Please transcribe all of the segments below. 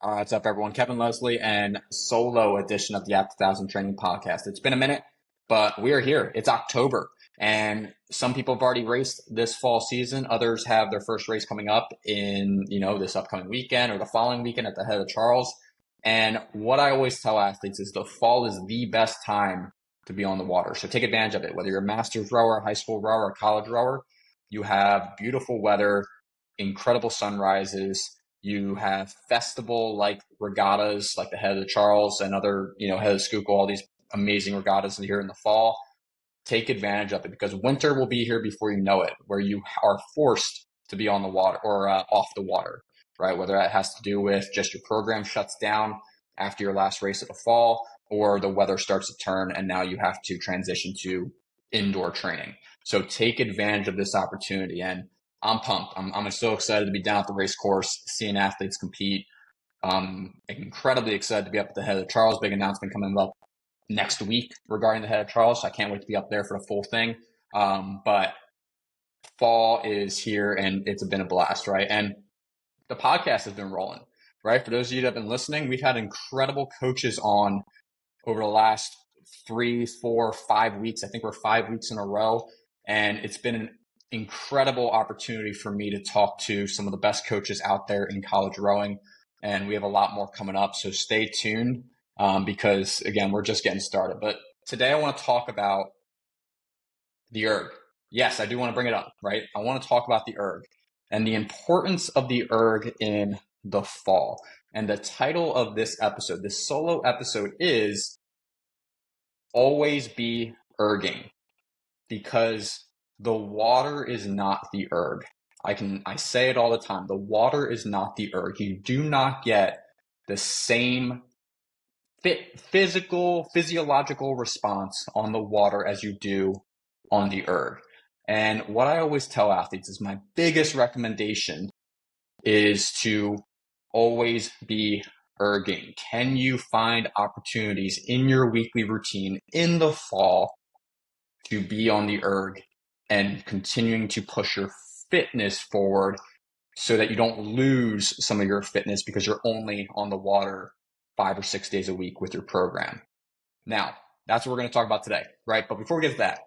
What's up, everyone? Kevin Leslie and solo edition of the At 1000 Training Podcast. It's been a minute, but we are here. It's October, and some people have already raced this fall season. Others have their first race coming up in, this upcoming weekend or the following weekend at the Head of Charles. And what I always tell athletes is the fall is the best time to be on the water. So take advantage of it. Whether you're a master's rower, high school rower, or college rower, you have beautiful weather, incredible sunrises. You have festival-like regattas like the Head of the Charles and other, Head of Schuylkill, all these amazing regattas here in the fall. Take advantage of it because winter will be here before you know it, where you are forced to be on the water or off the water, right? Whether that has to do with just your program shuts down after your last race of the fall or the weather starts to turn and now you have to transition to indoor training. So take advantage of this opportunity. And I'm pumped. I'm so excited to be down at the race course, seeing athletes compete. Incredibly excited to be up at the Head of Charles. Big announcement coming up next week regarding the Head of Charles. So I can't wait to be up there for the full thing. But fall is here and it's been a blast, right? And the podcast has been rolling, right? For those of you that have been listening, we've had incredible coaches on over the last 3, 4, 5 weeks. I think we're 5 weeks in a row. And it's been an incredible opportunity for me to talk to some of the best coaches out there in college rowing. And we have a lot more coming up. So stay tuned because, again, we're just getting started. But today I want to talk about the erg. Yes, I do want to bring it up, right? I want to talk about the erg and the importance of the erg in the fall. And the title of this episode, this solo episode, is Always Be Erging, because the water is not the erg. I say it all the time. The water is not the erg. You do not get the same physiological response on the water as you do on the erg. And what I always tell athletes is my biggest recommendation is to always be erging. Can you find opportunities in your weekly routine in the fall to be on the erg and continuing to push your fitness forward so that you don't lose some of your fitness because you're only on the water 5 or 6 days a week with your program? Now, that's what we're going to talk about today, right? But before we get to that,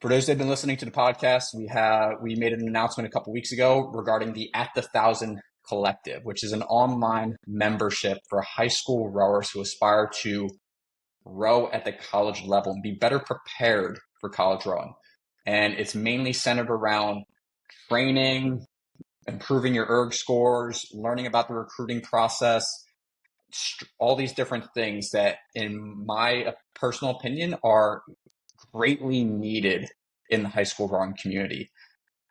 for those that have been listening to the podcast, we made an announcement a couple weeks ago regarding the At the 1000 Collective, which is an online membership for high school rowers who aspire to row at the college level and be better prepared for college rowing. And it's mainly centered around training, improving your erg scores, learning about the recruiting process, all these different things that, in my personal opinion, are greatly needed in the high school rowing community.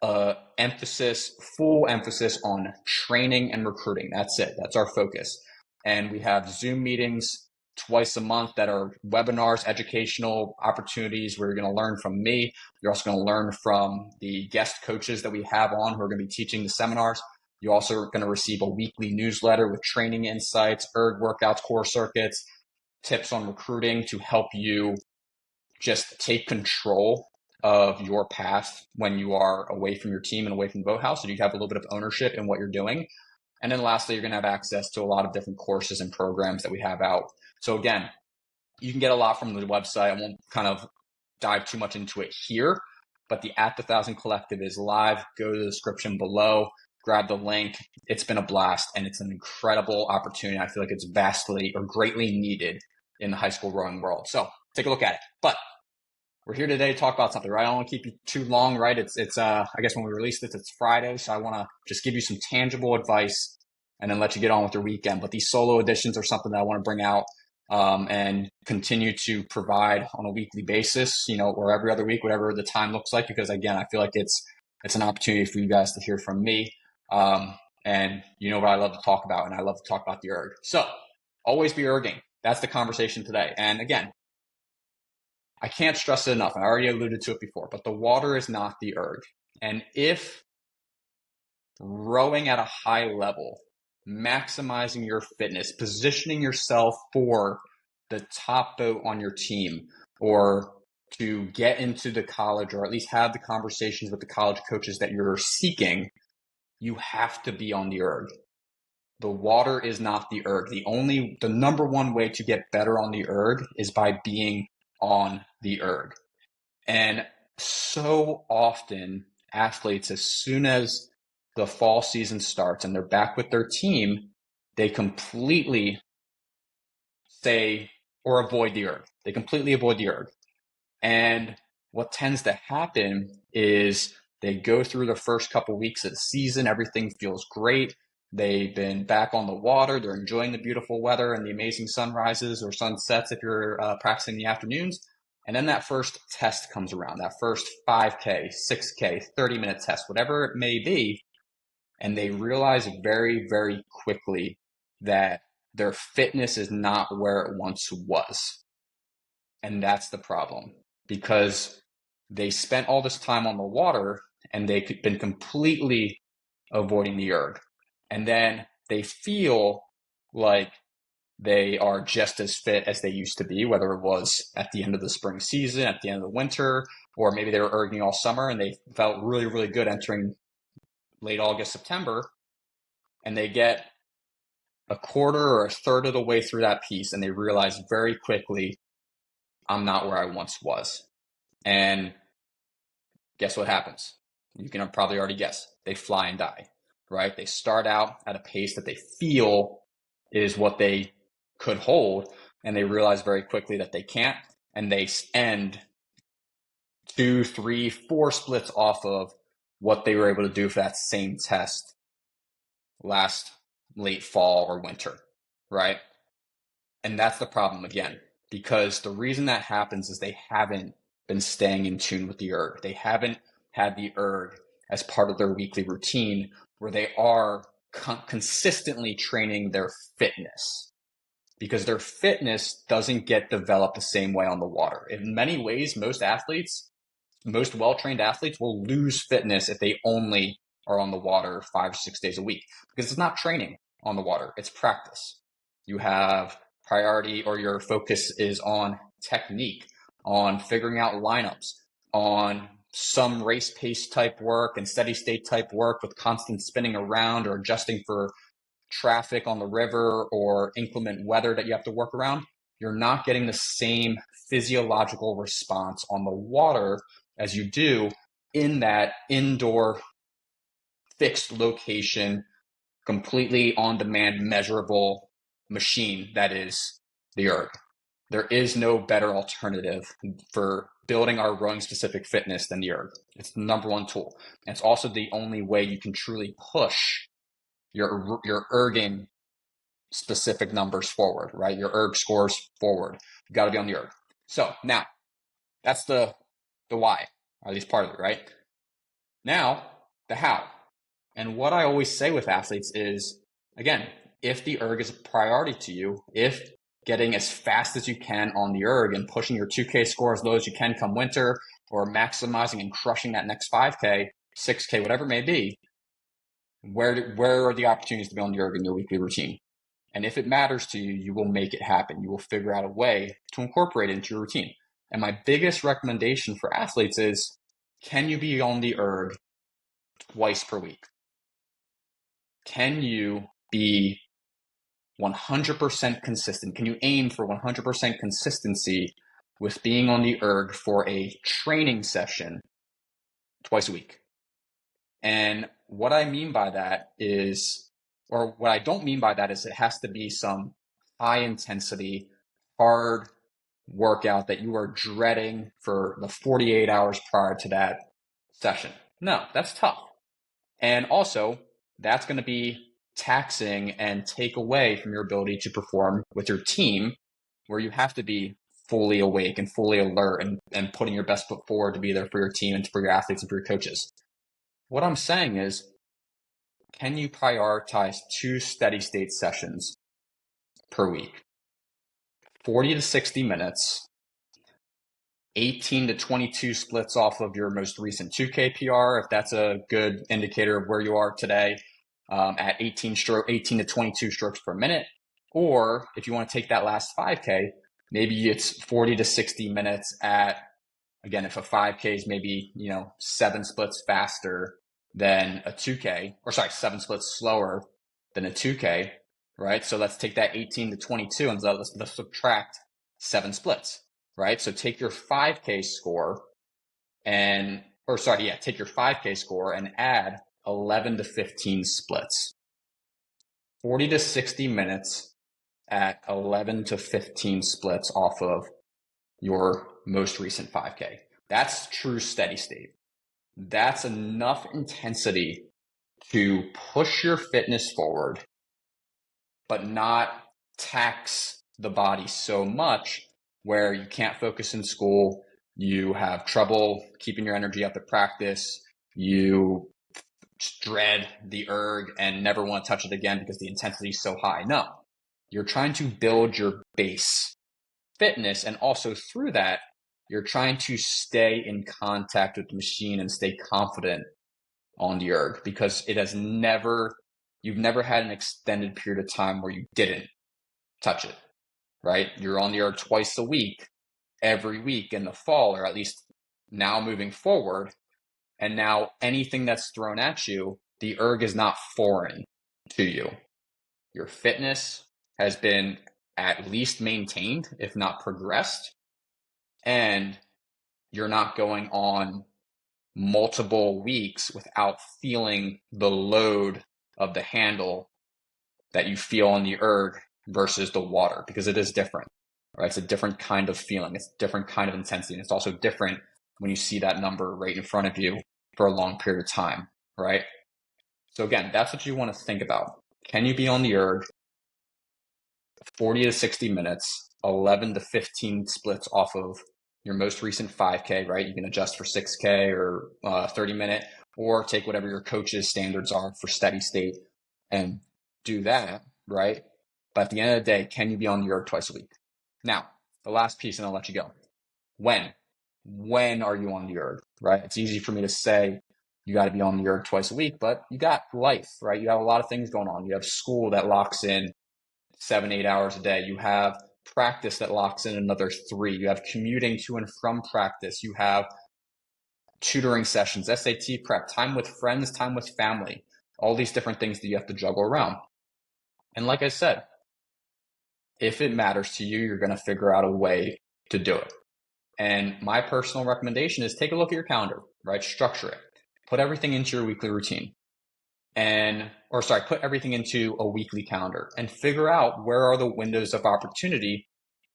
Full emphasis on training and recruiting. That's it. That's our focus. And we have Zoom meetings twice a month that are webinars, educational opportunities where you're going to learn from me. You're also going to learn from the guest coaches that we have on who are going to be teaching the seminars. You're also going to receive a weekly newsletter with training insights, erg workouts, core circuits, tips on recruiting to help you just take control of your path when you are away from your team and away from the boathouse. So you have a little bit of ownership in what you're doing. And then lastly, you're going to have access to a lot of different courses and programs that we have out. So again, you can get a lot from the website. I won't kind of dive too much into it here, but the At the 1000 Collective is live. Go to the description below, grab the link. It's been a blast and it's an incredible opportunity. I feel like it's vastly or greatly needed in the high school rowing world. So take a look at it. But we're here today to talk about something, right? I don't want to keep you too long, right? It's I guess when we released this, it's Friday. So I want to just give you some tangible advice and then let you get on with your weekend. But these solo editions are something that I want to bring out and continue to provide on a weekly basis, or every other week, whatever the time looks like. Because again, I feel like it's an opportunity for you guys to hear from me. And you know what I love to talk about, and I love to talk about the erg. So always be erging. That's the conversation today. And again, I can't stress it enough. I already alluded to it before, but the water is not the erg. And if rowing at a high level, maximizing your fitness, positioning yourself for the top boat on your team, or to get into the college, or at least have the conversations with the college coaches that you're seeking, you have to be on the erg. The water is not the erg. The number one way to get better on the erg is by being on the erg. And so often athletes, as soon as the fall season starts and they're back with their team, they completely say or avoid the erg. They completely avoid the erg. And what tends to happen is they go through the first couple of weeks of the season. Everything feels great. They've been back on the water. They're enjoying the beautiful weather and the amazing sunrises or sunsets if you're practicing in the afternoons. And then that first test comes around, that first 5K, 6K, 30-minute test, whatever it may be. And they realize very, very quickly that their fitness is not where it once was. And that's the problem, because they spent all this time on the water and they've been completely avoiding the erg. And then they feel like they are just as fit as they used to be, whether it was at the end of the spring season, at the end of the winter, or maybe they were erging all summer and they felt really, really good entering late August, September. And they get a quarter or a third of the way through that piece and they realize very quickly, I'm not where I once was. And guess what happens? You can probably already guess. They fly and die, right? They start out at a pace that they feel is what they could hold, and they realize very quickly that they can't, and they end 2, 3, 4 splits off of what they were able to do for that same test last late fall or winter, right? And that's the problem again, because the reason that happens is they haven't been staying in tune with the erg. They haven't had the erg as part of their weekly routine where they are consistently training their fitness, because their fitness doesn't get developed the same way on the water. In many ways, most well-trained athletes will lose fitness if they only are on the water 5 or 6 days a week, because it's not training on the water, it's practice. You have priority, or your focus is on technique, on figuring out lineups, on some race pace type work and steady state type work with constant spinning around or adjusting for traffic on the river or inclement weather that you have to work around. You're not getting the same physiological response on the water as you do in that indoor fixed location, completely on-demand measurable machine that is the erg. There is no better alternative for building our rowing specific fitness than the erg. It's the number one tool. And it's also the only way you can truly push your erging specific numbers forward, right? Your erg scores forward. You got to be on the erg. So now that's the why, or at least part of it, right? Now the how. And what I always say with athletes is, again, if the erg is a priority to you, if getting as fast as you can on the erg and pushing your 2K score as low as you can come winter, or maximizing and crushing that next 5K, 6K, whatever it may be, where are the opportunities to be on the erg in your weekly routine? And if it matters to you, you will make it happen. You will figure out a way to incorporate it into your routine. And my biggest recommendation for athletes is, can you be on the erg twice per week? Can you be 100% consistent? Can you aim for 100% consistency with being on the erg for a training session twice a week? And what I mean by that is, or what I don't mean by that is, it has to be some high intensity, hard workout that you are dreading for the 48 hours prior to that session. No, that's tough. And also, that's going to be taxing and take away from your ability to perform with your team, where you have to be fully awake and fully alert and putting your best foot forward to be there for your team and for your athletes and for your coaches. What I'm saying is, can you prioritize 2 steady state sessions per week? 40 to 60 minutes, 18 to 22 splits off of your most recent 2K PR, if that's a good indicator of where you are today, at 18 to 22 strokes per minute. Or if you want to take that last 5K, maybe it's 40 to 60 minutes at, again, if a 5K is maybe, 7 splits faster than a 2K, or sorry, 7 splits slower then a 2K, right? So let's take that 18 to 22 and let's subtract 7 splits, right? So take your 5K score take your 5K score and add 11 to 15 splits. 40 to 60 minutes at 11 to 15 splits off of your most recent 5K. That's true steady state. That's enough intensity to push your fitness forward, but not tax the body so much where you can't focus in school, you have trouble keeping your energy up at practice, you dread the erg and never want to touch it again because the intensity is so high. No, you're trying to build your base fitness, and also through that, you're trying to stay in contact with the machine and stay confident on the erg, because you've never had an extended period of time where you didn't touch it, right? You're on the erg twice a week, every week in the fall, or at least now moving forward. And now anything that's thrown at you, the erg is not foreign to you. Your fitness has been at least maintained, if not progressed. And you're not going on multiple weeks without feeling the load of the handle that you feel on the erg versus the water, because it is different, right? It's a different kind of feeling. It's a different kind of intensity. And it's also different when you see that number right in front of you for a long period of time, right? So again, that's what you want to think about. Can you be on the erg 40 to 60 minutes, 11 to 15 splits off of your most recent 5K, right? You can adjust for 6K or 30 minute, or take whatever your coach's standards are for steady state and do that, right? But at the end of the day, can you be on the erg twice a week? Now, the last piece, and I'll let you go. When are you on the erg, right? It's easy for me to say you got to be on the erg twice a week, but you got life, right? You have a lot of things going on. You have school that locks in 7-8 hours a day. You have practice that locks in another 3. You have commuting to and from practice. You have tutoring sessions, SAT prep, time with friends, time with family, all these different things that you have to juggle around. And like I said, if it matters to you, you're going to figure out a way to do it. And my personal recommendation is take a look at your calendar, right? Structure it. Put everything into your weekly routine. Put everything into a weekly calendar and figure out where are the windows of opportunity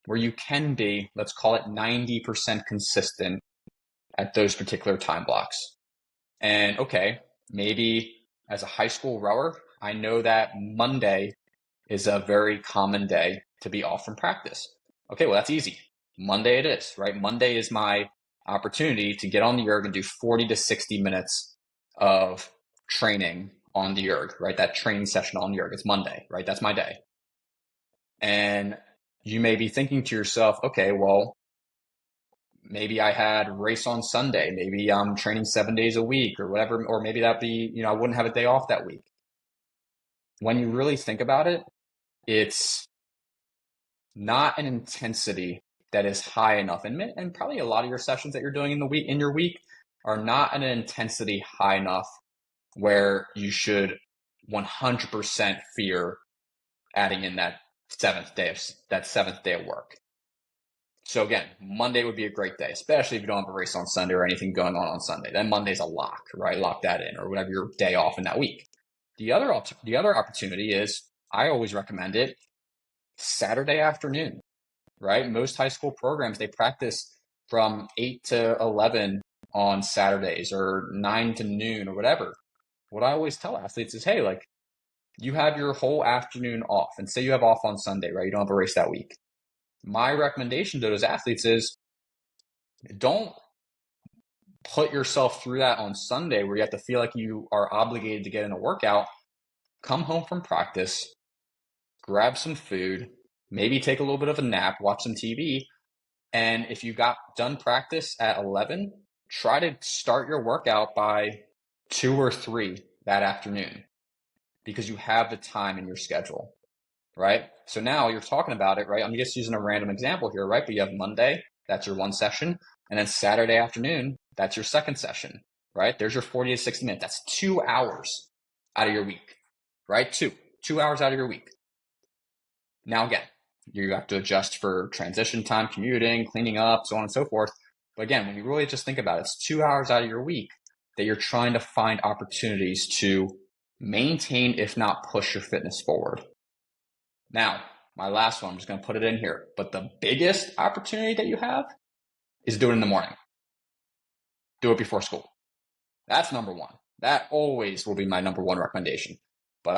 where you can be, let's call it 90% consistent at those particular time blocks. And okay, maybe as a high school rower, I know that Monday is a very common day to be off from practice. Okay, well, that's easy. Monday it is, right? Monday is my opportunity to get on the erg and do 40 to 60 minutes of training on the erg, right? That training session on the erg. It's Monday, right? That's my day. And you may be thinking to yourself, okay, well, maybe I had race on Sunday. Maybe I'm training 7 days a week or whatever, or maybe that'd be, I wouldn't have a day off that week. When you really think about it, it's not an intensity that is high enough. And probably a lot of your sessions that you're doing in your week are not an intensity high enough where you should 100% fear adding in that seventh day of work. So again, Monday would be a great day, especially if you don't have a race on Sunday or anything going on Sunday. Then Monday's a lock, right? Lock that in, or whatever your day off in that week. The other opportunity is, I always recommend it, Saturday afternoon, right? Most high school programs, they practice from 8 to 11 on Saturdays, or 9 to noon, or whatever. What I always tell athletes is, hey, like, you have your whole afternoon off, and say you have off on Sunday, right? You don't have a race that week. My recommendation to those athletes is, don't put yourself through that on Sunday where you have to feel like you are obligated to get in a workout. Come home from practice, grab some food, maybe take a little bit of a nap, watch some TV. And if you got done practice at 11, try to start your workout by 2 or 3 that afternoon, because you have the time in your schedule, right? So now you're talking about it, right? I'm just using a random example here, right? But you have Monday, that's your one session. And then Saturday afternoon, that's your second session, right? There's your 40 to 60 minutes. That's 2 hours out of your week, right? 2 hours out of your week. Now, again, you have to adjust for transition time, commuting, cleaning up, so on and so forth. But again, when you really just think about it, it's 2 hours out of your week that you're trying to find opportunities to maintain, if not push your fitness forward. Now, my last one, I'm just going to put it in here. But the biggest opportunity that you have is do it in the morning. Do it before school. That's number one. That always will be my number one recommendation. But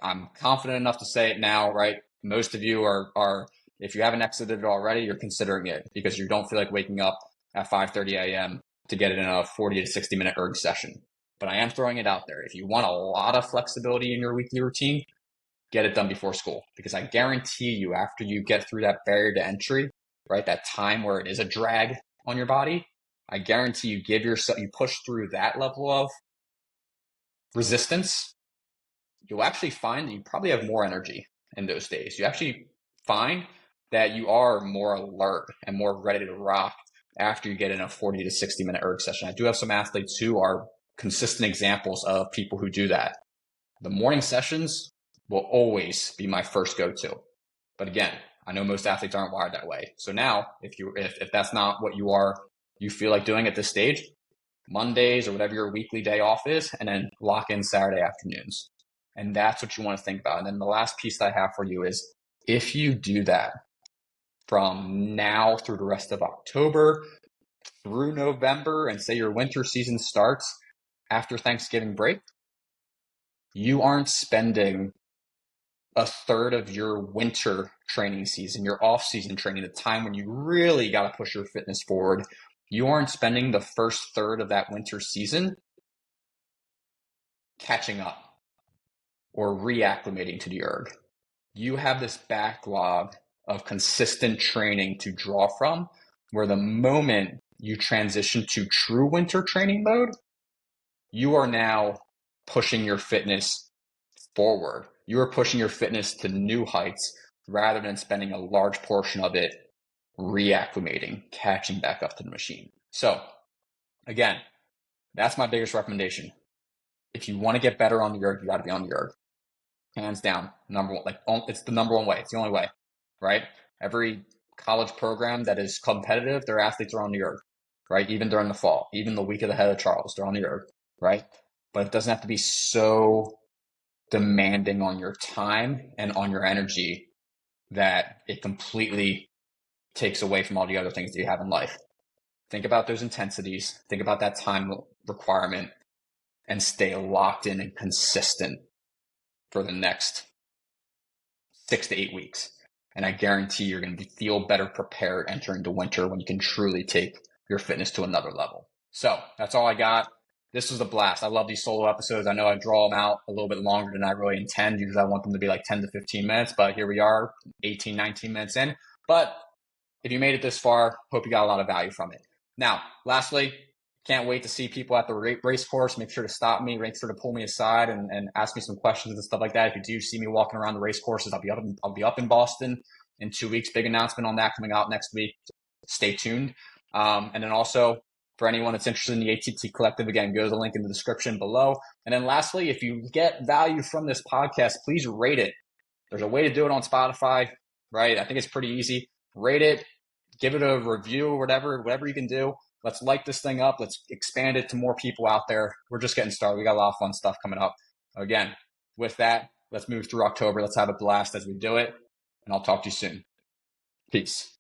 I'm confident enough to say it now, right? Most of you are if you haven't exited it already, you're considering it because you don't feel like waking up at 5:30 a.m. to get it in a 40 to 60 minute erg session. But I am throwing it out there. If you want a lot of flexibility in your weekly routine, get it done before school, because I guarantee you after you get through that barrier to entry, right, that time where it is a drag on your body, I guarantee you you push through that level of resistance, you'll actually find that you probably have more energy in those days. You actually find that you are more alert and more ready to rock after you get in a 40 to 60 minute erg session. I do have some athletes who are consistent examples of people who do that. The morning sessions will always be my first go-to. But again, I know most athletes aren't wired that way. So now if that's not what you feel like doing at this stage, Mondays or whatever your weekly day off is, and then lock in Saturday afternoons. And that's what you want to think about. And then the last piece that I have for you is if you do that from now through the rest of October through November, and say your winter season starts after Thanksgiving break, you aren't spending a third of your winter training season, your off-season training, the time when you really got to push your fitness forward. You aren't spending the first third of that winter season catching up or reacclimating to the erg. You have this backlog of consistent training to draw from, where the moment you transition to true winter training mode, you are now pushing your fitness forward. You are pushing your fitness to new heights rather than spending a large portion of it reacclimating, catching back up to the machine. So again, that's my biggest recommendation. If you want to get better on the erg, you got to be on the erg. Hands down, number one. It's the number one way. It's the only way, right? Every college program that is competitive, their athletes are on the erg, right? Even during the fall, even the week of the head of Charles, they're on the erg, right? But it doesn't have to be so demanding on your time and on your energy that it completely takes away from all the other things that you have in life. Think about those intensities, think about that time requirement, and stay locked in and consistent for the next 6 to 8 weeks. And I guarantee you're going to feel better prepared entering the winter when you can truly take your fitness to another level. So that's all I got. This was a blast. I love these solo episodes. I know I draw them out a little bit longer than I really intend. Usually I want them to be like 10 to 15 minutes, but here we are, 18, 19 minutes in. But if you made it this far, hope you got a lot of value from it. Now, lastly, can't wait to see people at the race course. Make sure to stop me, make sure to pull me aside and ask me some questions and stuff like that. If you do see me walking around the race courses, I'll be up in Boston in 2 weeks. Big announcement on that coming out next week. Stay tuned. And then also for anyone that's interested in the ATT Collective, again, go to the link in the description below. And then lastly, if you get value from this podcast, please rate it. There's a way to do it on Spotify, right? I think it's pretty easy. Rate it, give it a review or whatever you can do. Let's light this thing up. Let's expand it to more people out there. We're just getting started. We got a lot of fun stuff coming up. Again, with that, let's move through October. Let's have a blast as we do it. And I'll talk to you soon. Peace.